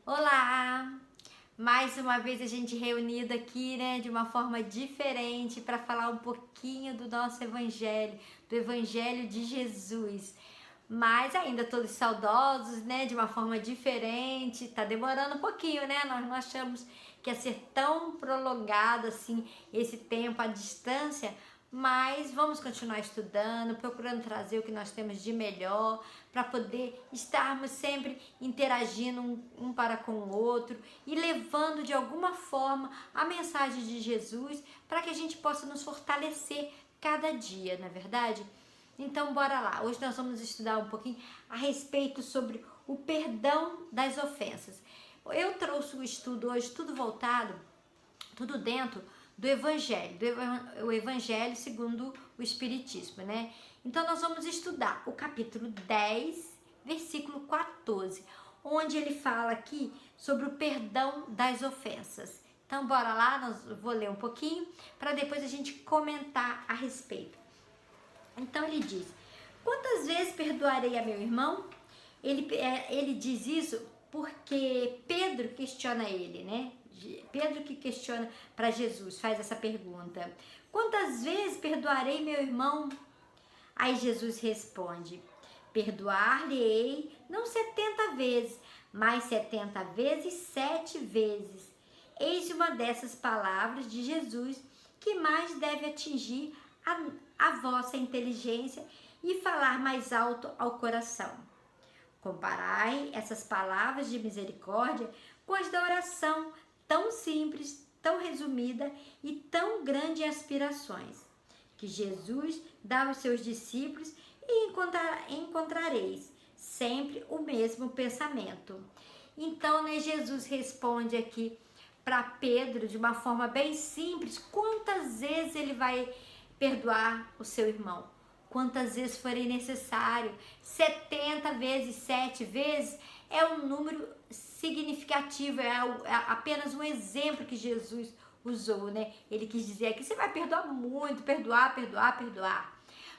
Olá! Mais uma vez a gente reunido aqui, né, de uma forma diferente para falar um pouquinho do nosso evangelho, do evangelho de Jesus. Mas ainda todos saudosos, né, de uma forma diferente. Tá demorando um pouquinho, né? Nós não achamos que ia ser tão prolongado assim esse tempo à distância, mas vamos continuar estudando, procurando trazer o que nós temos de melhor, para poder estarmos sempre interagindo um para com o outro e levando de alguma forma a mensagem de Jesus para que a gente possa nos fortalecer cada dia, não é verdade? Então bora lá, hoje nós vamos estudar um pouquinho a respeito sobre o perdão das ofensas. Eu trouxe o estudo hoje tudo voltado, tudo dentro do Evangelho, o Evangelho segundo o Espiritismo, né? Então nós vamos estudar o capítulo 10, versículo 14, onde ele fala aqui sobre o perdão das ofensas. Então bora lá, vou ler um pouquinho para depois a gente comentar a respeito. Então ele diz: quantas vezes perdoarei a meu irmão? Ele diz isso porque Pedro questiona ele, né? Pedro que questiona para Jesus, faz essa pergunta: quantas vezes perdoarei meu irmão? Aí Jesus responde: perdoar-lhe-ei não 70 vezes, mas 70 vezes 7 vezes. Eis uma dessas palavras de Jesus que mais deve atingir a vossa inteligência e falar mais alto ao coração. Comparai essas palavras de misericórdia com as da oração, tão simples, tão resumida e tão grande em aspirações, que Jesus dá aos seus discípulos e encontrareis sempre o mesmo pensamento. Então, né, Jesus responde aqui para Pedro de uma forma bem simples, quantas vezes ele vai perdoar o seu irmão, quantas vezes forem necessário. 70 vezes, 7 vezes é um número significativo, é apenas um exemplo que Jesus usou, né? Ele quis dizer que você vai perdoar muito, perdoar.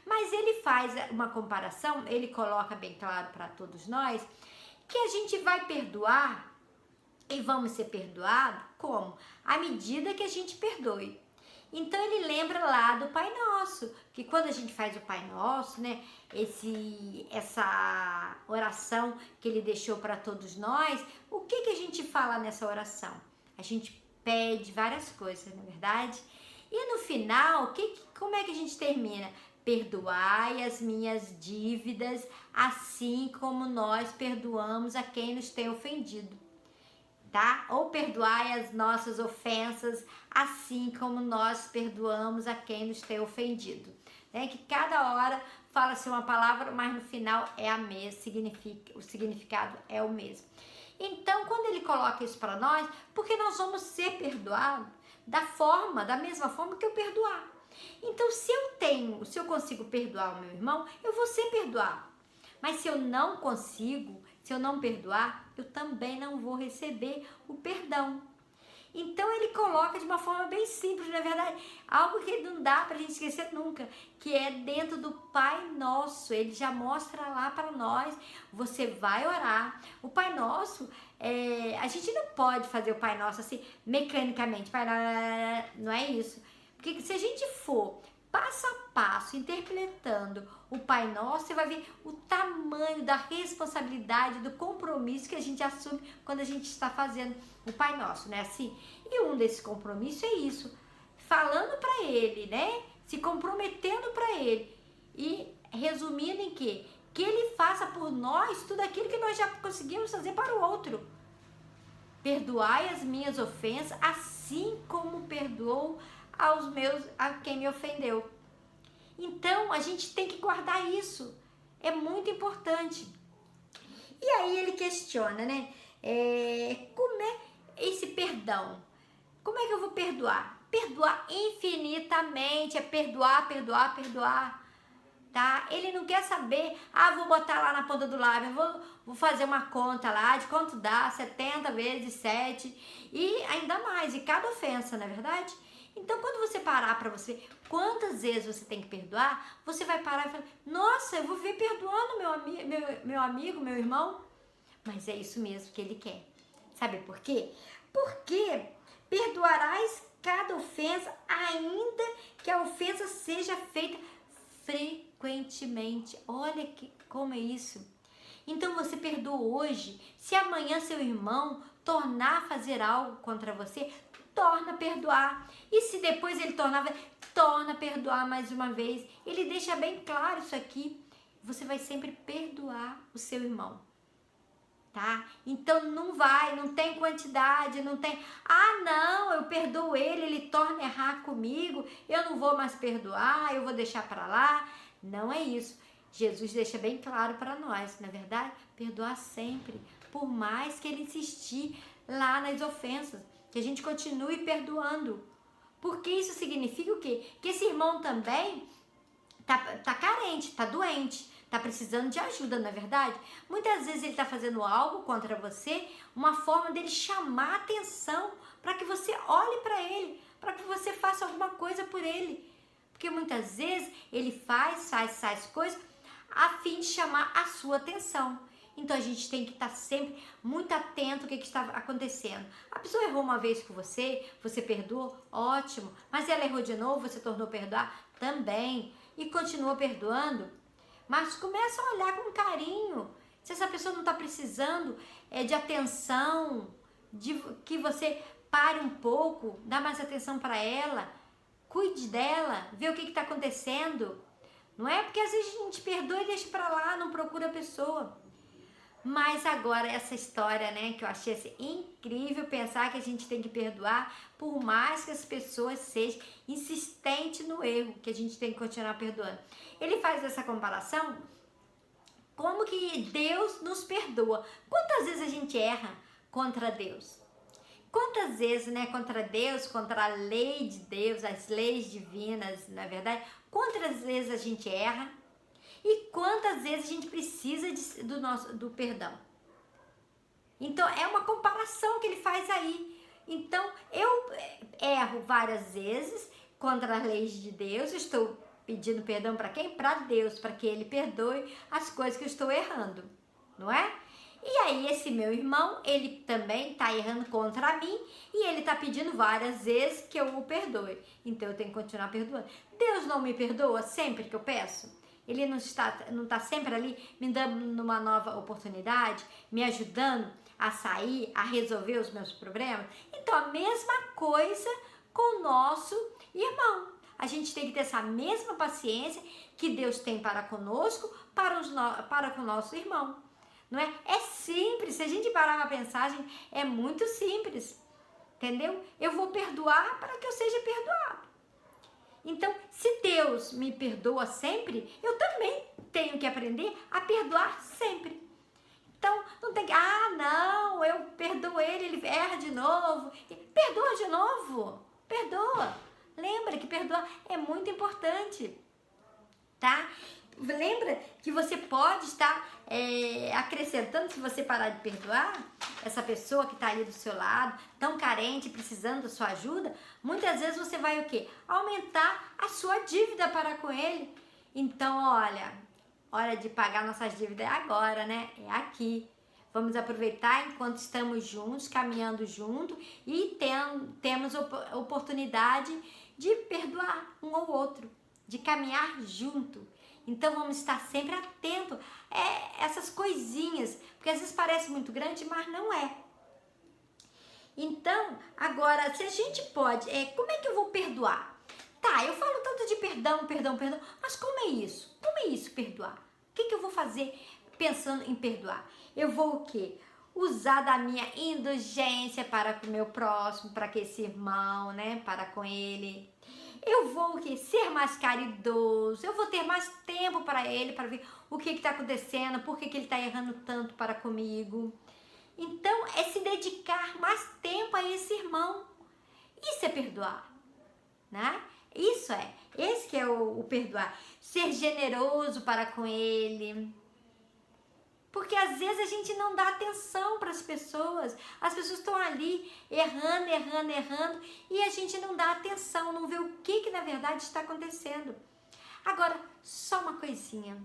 Mas ele faz uma comparação, ele coloca bem claro para todos nós que a gente vai perdoar e vamos ser perdoados como? À medida que a gente perdoe. Então ele lembra lá do Pai Nosso, que quando a gente faz o Pai Nosso, né, essa oração que ele deixou para todos nós, o que a gente fala nessa oração? A gente pede várias coisas, não é verdade? E no final, como é que a gente termina? Perdoai as minhas dívidas, assim como nós perdoamos a quem nos tem ofendido. Tá? Ou perdoai as nossas ofensas, assim como nós perdoamos a quem nos tem ofendido. Né? Que cada hora fala-se uma palavra, mas no final é a mesma, o significado é o mesmo. Então, quando ele coloca isso para nós, porque nós vamos ser perdoados da mesma forma que eu perdoar. Então, se eu consigo perdoar o meu irmão, eu vou ser perdoado. Mas se eu não consigo, se eu não perdoar, eu também não vou receber o perdão. Então ele coloca de uma forma bem simples, na verdade, algo que não dá pra gente esquecer nunca, que é dentro do Pai Nosso. Ele já mostra lá para nós, você vai orar. O Pai Nosso, a gente não pode fazer o Pai Nosso assim, mecanicamente, não é isso. Porque se a gente for passo a passo, interpretando o Pai Nosso, você vai ver o tamanho da responsabilidade, do compromisso que a gente assume quando a gente está fazendo o Pai Nosso, né? Assim, e um desses compromissos é isso, falando para Ele, né? Se comprometendo para Ele e resumindo em quê? Que Ele faça por nós tudo aquilo que nós já conseguimos fazer para o outro. Perdoai as minhas ofensas, assim como perdoou a quem me ofendeu. Então a gente tem que guardar isso, é muito importante. E aí ele questiona, né? Como é esse perdão? Como é que eu vou perdoar? Perdoar infinitamente, é perdoar. Tá? Ele não quer saber, vou botar lá na ponta do lábio, vou fazer uma conta lá de quanto dá, 70 vezes 7 e ainda mais, e cada ofensa, não é verdade? Então, quando você parar para você, quantas vezes você tem que perdoar, você vai parar e falar, nossa, eu vou viver perdoando meu amigo, meu irmão. Mas é isso mesmo que ele quer. Sabe por quê? Porque perdoarás cada ofensa, ainda que a ofensa seja feita frequentemente. Olha como é isso. Então você perdoa hoje. Se amanhã seu irmão tornar a fazer algo contra você, torna a perdoar. E se depois ele torna a perdoar mais uma vez. Ele deixa bem claro isso aqui. Você vai sempre perdoar o seu irmão. Tá? Então não tem quantidade, não tem, não, eu perdoo ele torna a errar comigo, eu não vou mais perdoar, eu vou deixar para lá. Não é isso. Jesus deixa bem claro para nós, na verdade, perdoar sempre, por mais que ele insistir lá nas ofensas, que a gente continue perdoando. Porque isso significa o quê? Que esse irmão também tá carente, tá doente, tá precisando de ajuda, não é verdade? Muitas vezes ele tá fazendo algo contra você, uma forma dele chamar a atenção para que você olhe para ele, para que você faça alguma coisa por ele. Porque muitas vezes ele faz coisas a fim de chamar a sua atenção. Então a gente tem que estar sempre muito atento ao que está acontecendo. A pessoa errou uma vez com você, você perdoou, ótimo. Mas ela errou de novo, você tornou a perdoar também. E continua perdoando. Mas começa a olhar com carinho. Se essa pessoa não está precisando de atenção, de que você pare um pouco, dá mais atenção para ela, cuide dela, vê o que está acontecendo. Não é porque às vezes a gente perdoa e deixa para lá, não procura a pessoa. Mas agora essa história, né, que eu achei assim, incrível pensar que a gente tem que perdoar, por mais que as pessoas sejam insistentes no erro, que a gente tem que continuar perdoando. Ele faz essa comparação, como que Deus nos perdoa. Quantas vezes a gente erra contra Deus? Quantas vezes, né, contra Deus, contra a lei de Deus, as leis divinas, na verdade, quantas vezes a gente erra? E quantas vezes a gente precisa do perdão? Então, é uma comparação que ele faz aí. Então, eu erro várias vezes contra as leis de Deus. Eu estou pedindo perdão para quem? Para Deus, para que ele perdoe as coisas que eu estou errando, não é? E aí, esse meu irmão, ele também está errando contra mim e ele está pedindo várias vezes que eu o perdoe. Então, eu tenho que continuar perdoando. Deus não me perdoa sempre que eu peço? Ele não está sempre ali me dando uma nova oportunidade, me ajudando a sair, a resolver os meus problemas? Então, a mesma coisa com o nosso irmão. A gente tem que ter essa mesma paciência que Deus tem para conosco, para com o nosso irmão. Não é? É simples, se a gente parar para pensar, gente, é muito simples. Entendeu? Eu vou perdoar para que eu seja perdoado. Então, se Deus me perdoa sempre, eu também tenho que aprender a perdoar sempre. Então, não tem que, não, eu perdoo ele erra de novo. Perdoa de novo, perdoa. Lembra que perdoar é muito importante, tá? Lembra que você pode estar acrescentando, se você parar de perdoar essa pessoa que está ali do seu lado, tão carente, precisando da sua ajuda, muitas vezes você vai o quê? Aumentar a sua dívida para com ele. Então, olha, hora de pagar nossas dívidas é agora, né? É aqui. Vamos aproveitar enquanto estamos juntos, caminhando junto e temos oportunidade de perdoar um ao outro, de caminhar junto. Então vamos estar sempre atentos a essas coisinhas, porque às vezes parece muito grande, mas não é. Então, agora, se a gente pode, como é que eu vou perdoar? Tá, eu falo tanto de perdão, mas como é isso? Como é isso, perdoar? O que eu vou fazer pensando em perdoar? Eu vou o quê? Usar da minha indulgência para com o meu próximo, para com esse irmão, né? Para com ele. Eu vou o quê? Ser mais caridoso, eu vou ter mais tempo para ele, para ver o que está acontecendo, por que ele está errando tanto para comigo. Então, é se dedicar mais tempo a esse irmão. Isso é perdoar, né? Esse que é o perdoar. Ser generoso para com ele. Porque às vezes a gente não dá atenção para as pessoas estão ali errando, e a gente não dá atenção, não vê o que na verdade está acontecendo. Agora, só uma coisinha,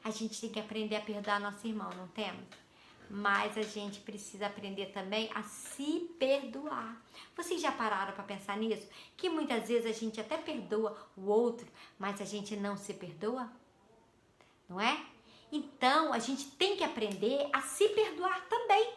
a gente tem que aprender a perdoar nosso irmão, não temos? mas a gente precisa aprender também a se perdoar. Vocês já pararam para pensar nisso? Que muitas vezes a gente até perdoa o outro, mas a gente não se perdoa? Não é? Então, a gente tem que aprender a se perdoar também.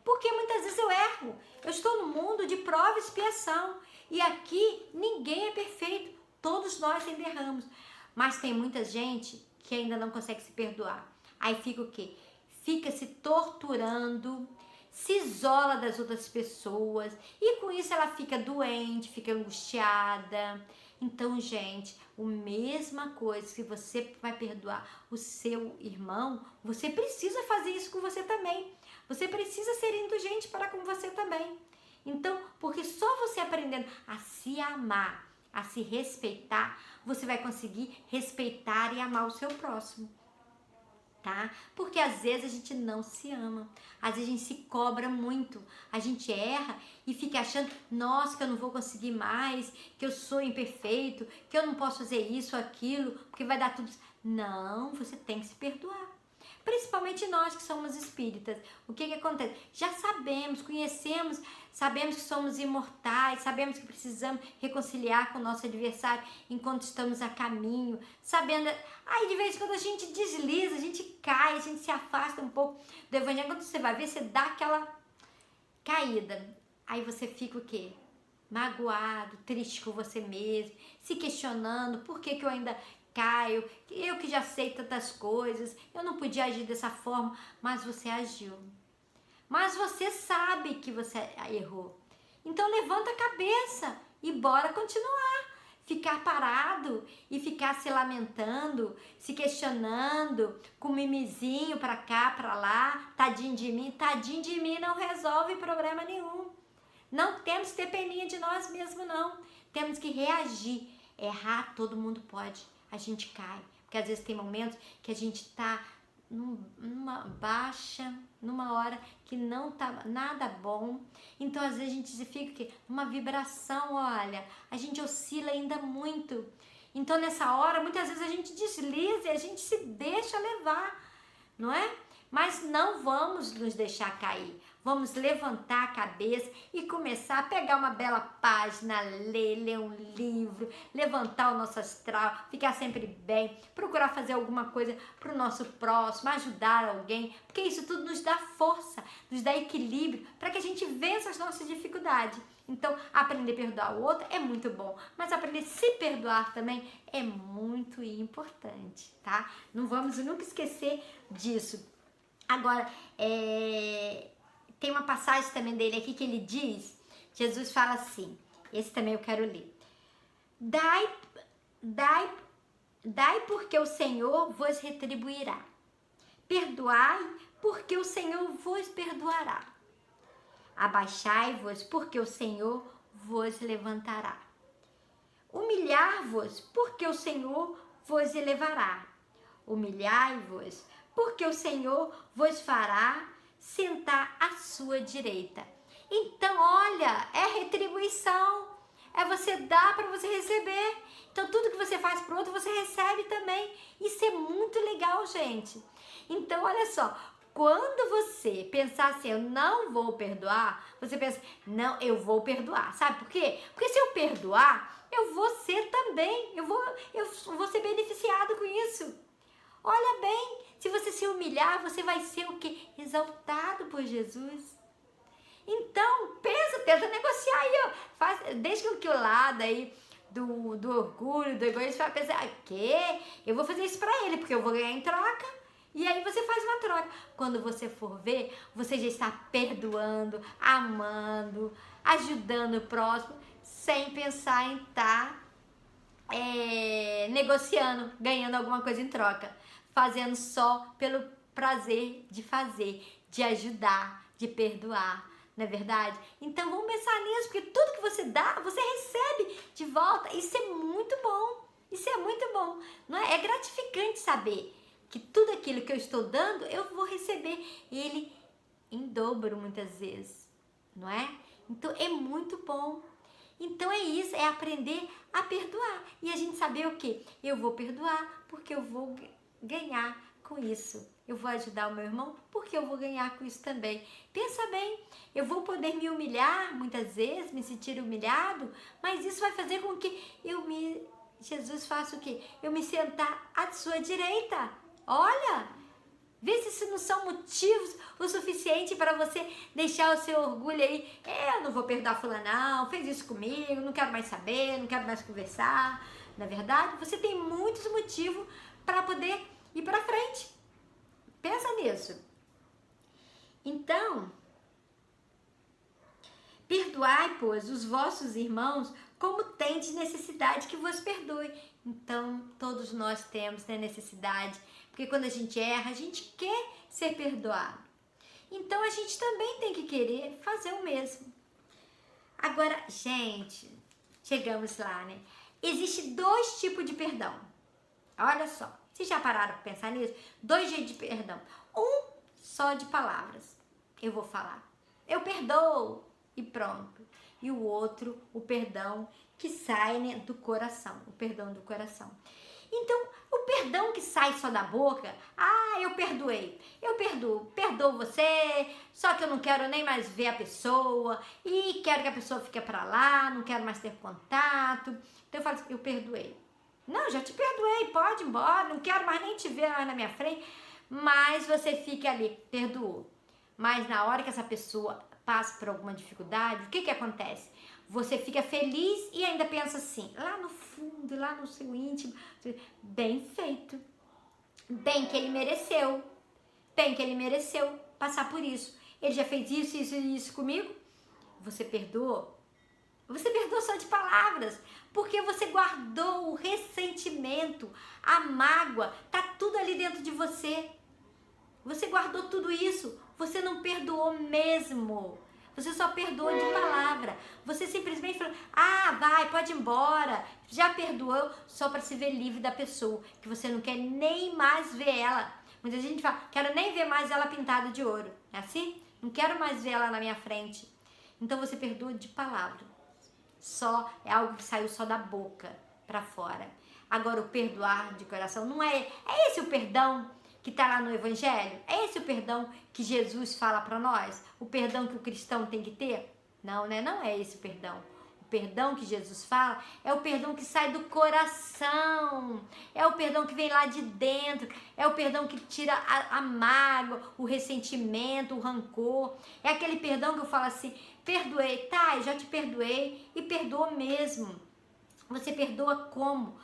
Porque muitas vezes eu erro. Eu estou no mundo de prova e expiação. E aqui ninguém é perfeito. Todos nós ainda erramos. Mas tem muita gente que ainda não consegue se perdoar. Aí fica o quê? Fica se torturando, se isola das outras pessoas. E com isso ela fica doente, fica angustiada. Então, gente, a mesma coisa que você vai perdoar o seu irmão, você precisa fazer isso com você também. Você precisa ser indulgente para com você também. Então, porque só você aprendendo a se amar, a se respeitar, você vai conseguir respeitar e amar o seu próximo, tá? Porque às vezes a gente não se ama, às vezes a gente se cobra muito, a gente erra e fica achando, nossa, que eu não vou conseguir mais, que eu sou imperfeito, que eu não posso fazer isso ou aquilo, porque vai dar tudo. Não, você tem que se perdoar. Principalmente nós que somos espíritas. O que acontece? Já sabemos, conhecemos, sabemos que somos imortais, sabemos que precisamos reconciliar com o nosso adversário enquanto estamos a caminho, sabendo... Aí de vez em quando a gente desliza, a gente cai, a gente se afasta um pouco do evangelho. Quando você vai ver, você dá aquela caída. Aí você fica o quê? Magoado, triste com você mesmo, se questionando, por que eu ainda... Caio, eu que já sei tantas coisas, eu não podia agir dessa forma, mas você agiu. Mas você sabe que você errou. Então levanta a cabeça e bora continuar. Ficar parado e ficar se lamentando, se questionando, com mimizinho pra cá, pra lá, tadinho de mim não resolve problema nenhum. Não temos que ter peninha de nós mesmos, não. Temos que reagir. Errar todo mundo pode. A gente cai, porque às vezes tem momentos que a gente tá numa baixa, numa hora que não tá nada bom, então às vezes a gente fica que numa vibração, olha, a gente oscila ainda muito, então nessa hora muitas vezes a gente desliza e a gente se deixa levar, não é? Mas não vamos nos deixar cair. Vamos levantar a cabeça e começar a pegar uma bela página, ler um livro, levantar o nosso astral, ficar sempre bem, procurar fazer alguma coisa para o nosso próximo, ajudar alguém, porque isso tudo nos dá força, nos dá equilíbrio para que a gente vença as nossas dificuldades. Então, aprender a perdoar o outro é muito bom, mas aprender a se perdoar também é muito importante, tá? Não vamos nunca esquecer disso. Agora, tem uma passagem também dele aqui que ele diz, Jesus fala assim, esse também eu quero ler. Dai porque o Senhor vos retribuirá. Perdoai porque o Senhor vos perdoará. Abaixai-vos porque o Senhor vos levantará. Humilhar-vos porque o Senhor vos elevará. Humilhai-vos porque o Senhor vos fará sentar à sua direita. Então, olha, é retribuição, é você dar para você receber. Então, tudo que você faz para o outro, você recebe também. Isso é muito legal, gente. Então, olha só, quando você pensar assim, eu não vou perdoar, você pensa, não, eu vou perdoar. Sabe por quê? Porque se eu perdoar, eu vou ser também, eu vou ser beneficiado com isso. Olha bem, se você se humilhar, você vai ser o quê? Exaltado por Jesus. Então, tenta negociar aí, ó. Deixa que o lado aí do orgulho, do egoísmo, vai pensar, quê? Eu vou fazer isso pra ele, porque eu vou ganhar em troca. E aí você faz uma troca. Quando você for ver, você já está perdoando, amando, ajudando o próximo, sem pensar em estar negociando, ganhando alguma coisa em troca. Fazendo só pelo prazer de fazer, de ajudar, de perdoar, não é verdade? Então vamos pensar nisso, porque tudo que você dá, você recebe de volta. Isso é muito bom, isso é muito bom, não é? É gratificante saber que tudo aquilo que eu estou dando, eu vou receber ele em dobro muitas vezes, não é? Então é muito bom. Então é isso, é aprender a perdoar. E a gente saber o quê? Eu vou perdoar porque eu vou ganhar com isso. eu vou ajudar o meu irmão, porque eu vou ganhar com isso também. Pensa bem, eu vou poder me humilhar muitas vezes, me sentir humilhado, mas isso vai fazer com que Jesus faça o quê? Eu me sentar à sua direita. Olha, vê se isso não são motivos o suficiente para você deixar o seu orgulho aí. Eu não vou perdoar fulano, não, fez isso comigo, não quero mais saber, não quero mais conversar. Na verdade, você tem muitos motivos para poder ir para frente. Pensa nisso. Então, perdoai, pois, os vossos irmãos como tendes necessidade que vos perdoe. Então, todos nós temos, né, necessidade, porque quando a gente erra, a gente quer ser perdoado. Então, a gente também tem que querer fazer o mesmo. Agora, gente, chegamos lá, né? Existem 2 tipos de perdão. Olha só, vocês já pararam para pensar nisso? 2 jeitos de perdão. Um só de palavras. Eu vou falar, eu perdoo e pronto. E o outro, o perdão que sai, né, do coração. O perdão do coração. Então, o perdão que sai só da boca, eu perdoei, eu perdoo você, só que eu não quero nem mais ver a pessoa e quero que a pessoa fique pra lá, não quero mais ter contato. Então eu falo assim, eu perdoei. Não, já te perdoei, pode ir embora, não quero mais nem te ver mais na minha frente, mas você fica ali, perdoou. Mas na hora que essa pessoa passa por alguma dificuldade, o que acontece? Você fica feliz e ainda pensa assim, lá no fundo, lá no seu íntimo, bem feito, bem que ele mereceu passar por isso. Ele já fez isso, isso e isso comigo. Você perdoou? Você perdoou só de palavras, porque você guardou o ressentimento, a mágoa, tá tudo ali dentro de você. Você guardou tudo isso, você não perdoou mesmo. Você só perdoa de palavra. Você simplesmente falou, vai, pode ir embora. Já perdoou só para se ver livre da pessoa, que você não quer nem mais ver ela. Muita gente fala, quero nem ver mais ela pintada de ouro. É assim? Não quero mais ver ela na minha frente. Então você perdoa de palavra. Só é algo que saiu só da boca para fora. Agora o perdoar de coração não é esse o perdão que está lá no Evangelho? É esse o perdão que Jesus fala para nós? O perdão que o cristão tem que ter? Não, né? Não é esse o perdão. O perdão que Jesus fala é o perdão que sai do coração. É o perdão que vem lá de dentro. É o perdão que tira a mágoa, o ressentimento, o rancor. É aquele perdão que eu falo assim, perdoei, tá, eu já te perdoei e perdoa mesmo. Você perdoa como?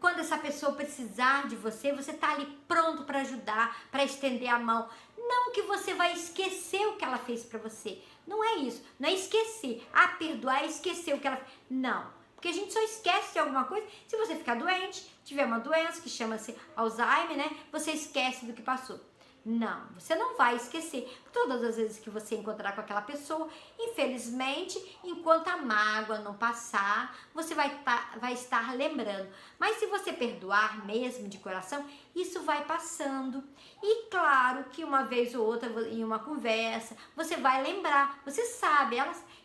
Quando essa pessoa precisar de você, você tá ali pronto para ajudar, para estender a mão. Não que você vai esquecer o que ela fez para você. Não é isso. Não é esquecer. Perdoar é esquecer o que ela fez. Não. Porque a gente só esquece de alguma coisa se você ficar doente, tiver uma doença que chama-se Alzheimer, né? Você esquece do que passou. Não, você não vai esquecer. Todas as vezes que você encontrar com aquela pessoa, infelizmente, enquanto a mágoa não passar, você vai estar lembrando. Mas se você perdoar mesmo de coração, isso vai passando. E claro que uma vez ou outra, em uma conversa, você vai lembrar. Você sabe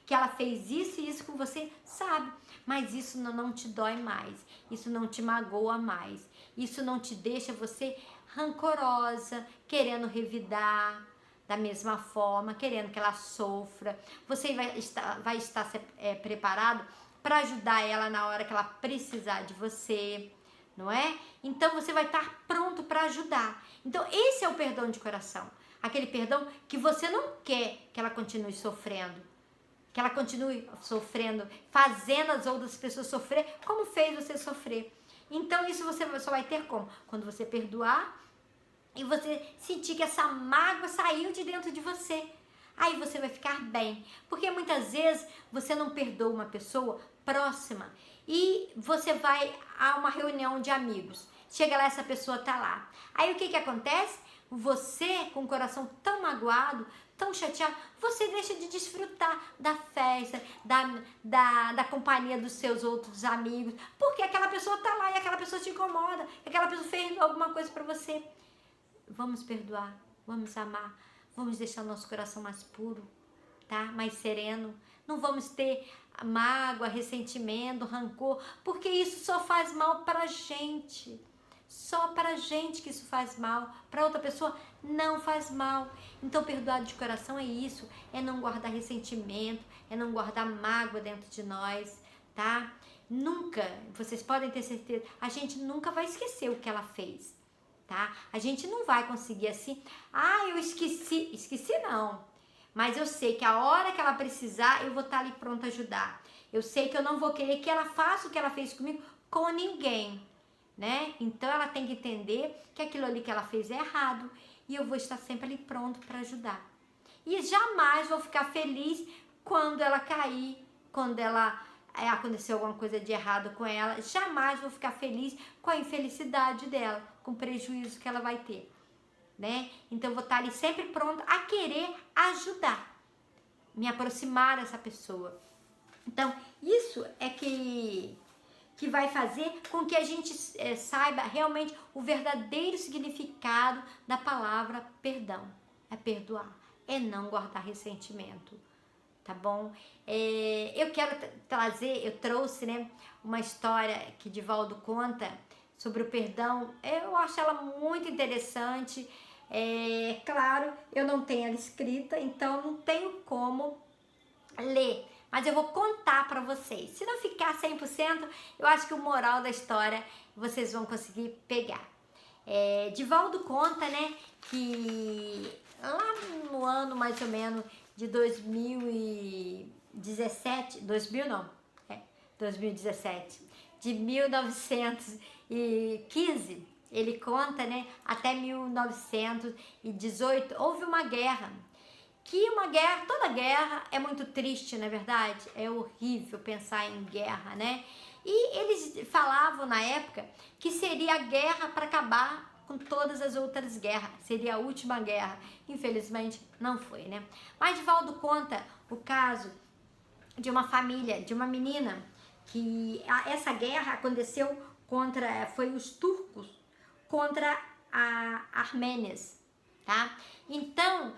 que ela fez isso e isso com você, sabe. Mas isso não te dói mais. Isso não te magoa mais. Isso não te deixa você rancorosa, querendo revidar da mesma forma, querendo que ela sofra. Você vai estar preparado para ajudar ela na hora que ela precisar de você, não é? Então você vai estar pronto para ajudar. Então esse é o perdão de coração. Aquele perdão que você não quer que ela continue sofrendo. Que ela continue sofrendo, fazendo as outras pessoas sofrer como fez você sofrer. Então isso você só vai ter como? Quando você perdoar e você sentir que essa mágoa saiu de dentro de você. Aí você vai ficar bem. Porque muitas vezes você não perdoa uma pessoa próxima e você vai a uma reunião de amigos. Chega lá, essa pessoa tá lá. Aí o que acontece? Você, com o coração tão magoado, tão chateado, você deixa de desfrutar da festa, da companhia dos seus outros amigos, porque aquela pessoa tá lá e aquela pessoa te incomoda, aquela pessoa fez alguma coisa para você. Vamos perdoar, vamos amar, vamos deixar o nosso coração mais puro, tá? Mais sereno. Não vamos ter mágoa, ressentimento, rancor, porque isso só faz mal pra gente. Só para a gente que isso faz mal, para outra pessoa não faz mal. Então, perdoar de coração é isso, é não guardar ressentimento, é não guardar mágoa dentro de nós, tá? Nunca, vocês podem ter certeza, a gente nunca vai esquecer o que ela fez, tá? A gente não vai conseguir assim, eu esqueci não, mas eu sei que a hora que ela precisar, eu vou estar ali pronta a ajudar. Eu sei que eu não vou querer que ela faça o que ela fez comigo com ninguém, né? Então ela tem que entender que aquilo ali que ela fez é errado e eu vou estar sempre ali pronto para ajudar. E jamais vou ficar feliz quando ela cair, quando ela aconteceu alguma coisa de errado com ela. Jamais vou ficar feliz com a infelicidade dela, com o prejuízo que ela vai ter, né? Então eu vou estar ali sempre pronta a querer ajudar, me aproximar dessa pessoa. Então isso é que vai fazer com que a gente saiba realmente o verdadeiro significado da palavra perdão. É perdoar, é não guardar ressentimento, tá bom? Eu quero eu trouxe, né, uma história que Divaldo conta sobre o perdão. Eu acho ela muito interessante. Claro, eu não tenho ela escrita, então não tenho como ler, mas eu vou contar para vocês. Se não ficar 100%, eu acho que o moral da história vocês vão conseguir pegar. Divaldo conta, né, que lá no ano mais ou menos de 2017, 2017, de 1915, ele conta, né, até 1918, houve uma guerra. Toda guerra é muito triste, não é verdade? É horrível pensar em guerra, né? E eles falavam na época que seria a guerra para acabar com todas as outras guerras, seria a última guerra. Infelizmente não foi, né? Mas Divaldo conta o caso de uma família, de uma menina, que essa guerra aconteceu foi os turcos contra a Armênias, tá? Então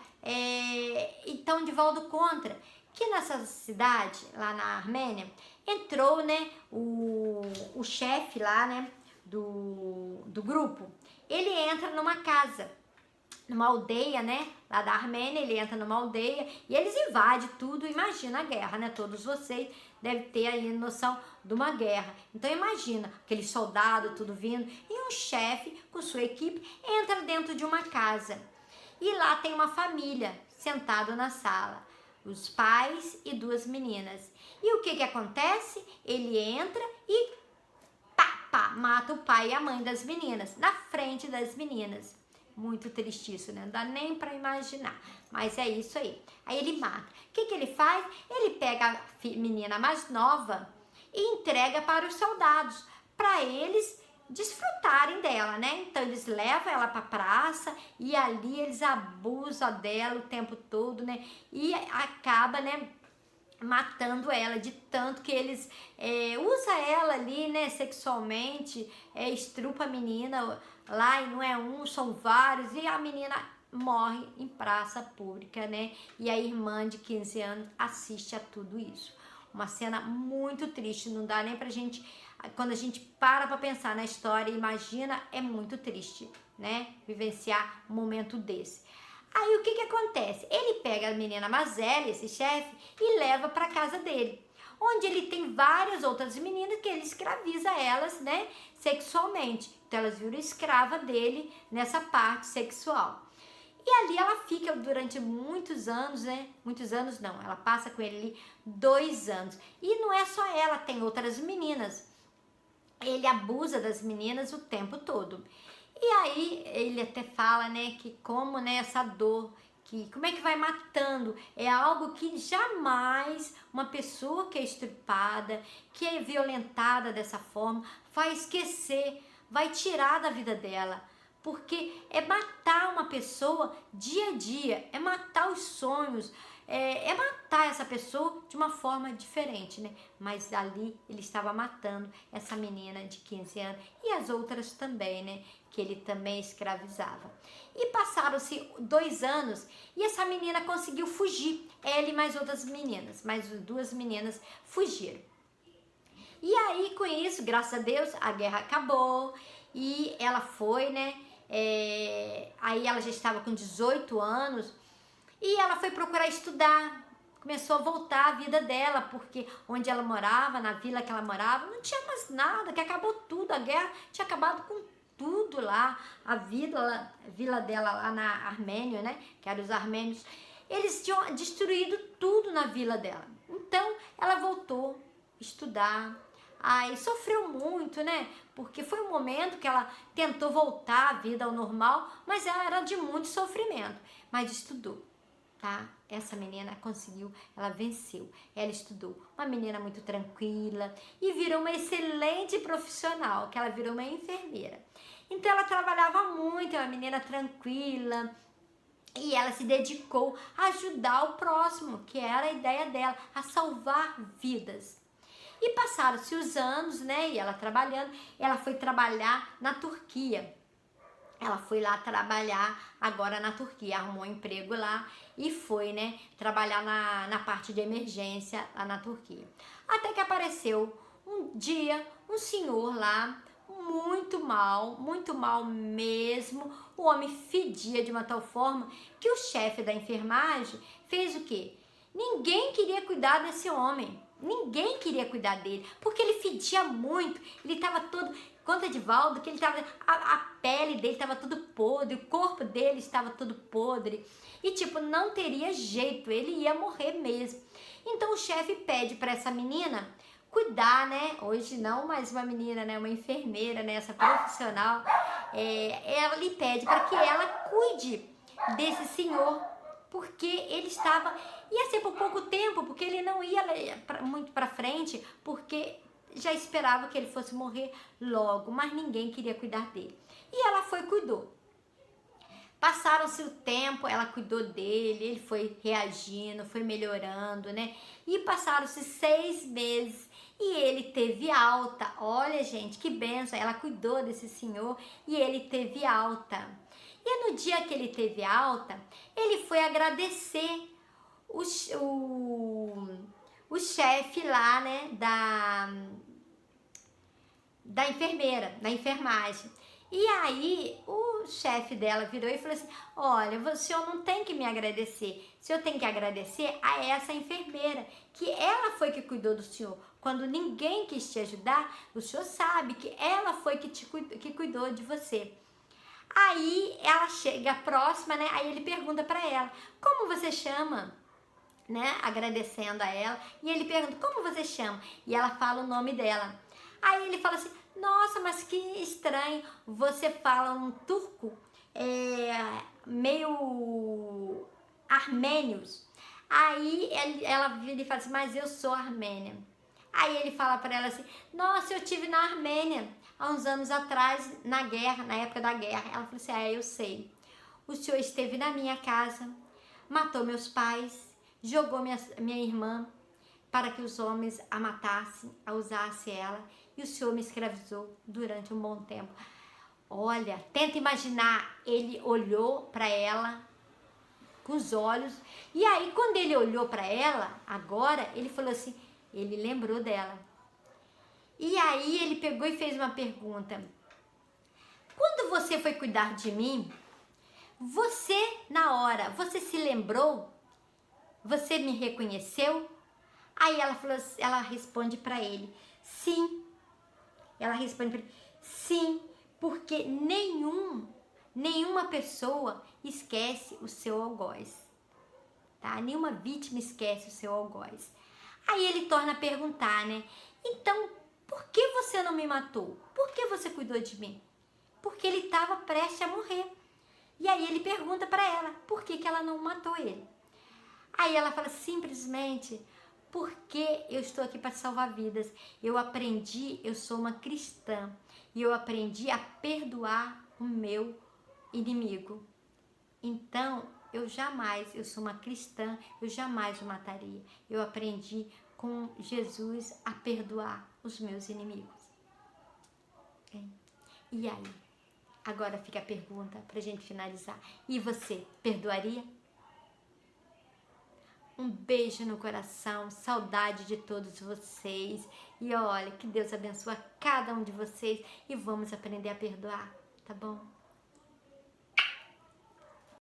Divaldo conta que nessa cidade, lá na Armênia, entrou, né, o chefe lá, né, do grupo. Ele entra numa casa, numa aldeia, né, lá da Armênia. Ele entra numa aldeia e eles invadem tudo. Imagina a guerra, né? Todos vocês devem ter aí noção de uma guerra. Então imagina aquele soldado tudo vindo e um chefe com sua equipe entra dentro de uma casa. E lá tem uma família sentado na sala, os pais e duas meninas. E o que acontece? Ele entra e mata o pai e a mãe das meninas, na frente das meninas. Muito triste isso, né? Não dá nem pra imaginar, mas é isso aí. Aí ele mata. O que ele faz? Ele pega a menina mais nova e entrega para os soldados, para eles desfrutarem dela, né? Então eles levam ela para praça e ali eles abusam dela o tempo todo, né? E acaba, né, matando ela, de tanto que eles usam ela ali, né, sexualmente, estrupa a menina lá, e não é um, são vários, e a menina morre em praça pública, né? E a irmã de 15 anos assiste a tudo isso. Uma cena muito triste, não dá nem pra gente, quando a gente para pensar na história, imagina, é muito triste, né? Vivenciar um momento desse. Aí o que acontece? Ele pega a menina mais velha, esse chefe, e leva para casa dele, onde ele tem várias outras meninas que ele escraviza elas, né, sexualmente. Então elas viram escrava dele nessa parte sexual. E ali ela fica durante muitos anos, né? Muitos anos não, ela passa com ele ali 2 anos. E não é só ela, tem outras meninas. Ele abusa das meninas o tempo todo. E aí ele até fala, né, que como, né, essa dor, que como é que vai matando, é algo que jamais uma pessoa que é estrupada, que é violentada dessa forma, vai esquecer, vai tirar da vida dela. Porque é matar uma pessoa dia a dia, é matar os sonhos, é matar essa pessoa de uma forma diferente, né? Mas ali ele estava matando essa menina de 15 anos e as outras também, né? Que ele também escravizava. E passaram-se 2 anos e essa menina conseguiu fugir. Ela e mais outras meninas, mais 2 meninas fugiram. E aí, com isso, graças a Deus, a guerra acabou e ela foi, né? Aí ela já estava com 18 anos e ela foi procurar estudar. Começou a voltar a vida dela, porque onde ela morava, na vila que ela morava, não tinha mais nada, que acabou tudo, a guerra tinha acabado com tudo lá, a vila dela lá na Armênia, né, que eram os armênios, eles tinham destruído tudo na vila dela. Então, ela voltou a estudar, aí sofreu muito, né, porque foi um momento que ela tentou voltar a vida ao normal, mas ela era de muito sofrimento, mas estudou. Tá? Essa menina conseguiu, ela venceu, ela estudou, uma menina muito tranquila e virou uma excelente profissional, que ela virou uma enfermeira. Então ela trabalhava muito, é uma menina tranquila e ela se dedicou a ajudar o próximo, que era a ideia dela, a salvar vidas. E passaram-se os anos, né, e ela trabalhando, ela foi trabalhar na Turquia. Ela foi lá trabalhar agora na Turquia, arrumou um emprego lá e foi, né, trabalhar na parte de emergência lá na Turquia. Até que apareceu um dia um senhor lá, muito mal mesmo. O homem fedia de uma tal forma que o chefe da enfermagem fez o quê? Ninguém queria cuidar desse homem. Ninguém queria cuidar dele, porque ele fedia muito, ele estava todo, conta Edivaldo, que ele estava, a pele dele estava tudo podre, o corpo dele estava todo podre, e tipo, não teria jeito, ele ia morrer mesmo. Então o chefe pede para essa menina cuidar, né, hoje não mais uma menina, né, uma enfermeira, né, essa profissional, ela lhe pede para que ela cuide desse senhor, porque ele estava, ia ser por pouco tempo, porque ele não ia muito para frente, porque já esperava que ele fosse morrer logo, mas ninguém queria cuidar dele. E ela foi e cuidou. Passaram-se o tempo, ela cuidou dele, ele foi reagindo, foi melhorando, né? E passaram-se 6 meses e ele teve alta. Olha, gente, que benção! Ela cuidou desse senhor e ele teve alta. E no dia que ele teve alta, ele foi agradecer o chefe lá, né, da enfermeira, da enfermagem. E aí o chefe dela virou e falou assim: olha, o senhor não tem que me agradecer, o senhor tem que agradecer a essa enfermeira, que ela foi que cuidou do senhor. Quando ninguém quis te ajudar, o senhor sabe que ela foi que cuidou de você. Aí ela chega próxima, né? Aí ele pergunta para ela: como você chama? Né? Agradecendo a ela. E ele pergunta: como você chama? E ela fala o nome dela. Aí ele fala assim: nossa, mas que estranho, você fala um turco meio armênios. Aí ela vira e fala assim: mas eu sou armênia. Aí ele fala para ela assim: nossa, eu estive na Armênia há uns anos atrás, na guerra, na época da guerra. Ela falou assim: eu sei. O senhor esteve na minha casa, matou meus pais, jogou minha irmã para que os homens a matassem, a usassem ela, e o senhor me escravizou durante um bom tempo. Olha, tenta imaginar, ele olhou para ela com os olhos, e aí quando ele olhou para ela, agora, ele falou assim, ele lembrou dela. E aí ele pegou e fez uma pergunta: quando você foi cuidar de mim, você na hora, você se lembrou? Você me reconheceu? Aí ela falou, ela responde para ele: sim. Ela responde para ele: sim, porque nenhuma pessoa esquece o seu algoz, tá? Nenhuma vítima esquece o seu algoz. Aí ele torna a perguntar, né? Então, por que você não me matou? Por que você cuidou de mim? Porque ele estava prestes a morrer. E aí ele pergunta para ela, por que ela não matou ele? Aí ela fala, simplesmente porque eu estou aqui para salvar vidas. Eu aprendi, eu sou uma cristã, e eu aprendi a perdoar o meu inimigo. Então, eu sou uma cristã, eu jamais o mataria. Eu aprendi com Jesus a perdoar os meus inimigos. E aí? Agora fica a pergunta para a gente finalizar. E você, perdoaria? Um beijo no coração, saudade de todos vocês. E olha, que Deus abençoe cada um de vocês e vamos aprender a perdoar, tá bom?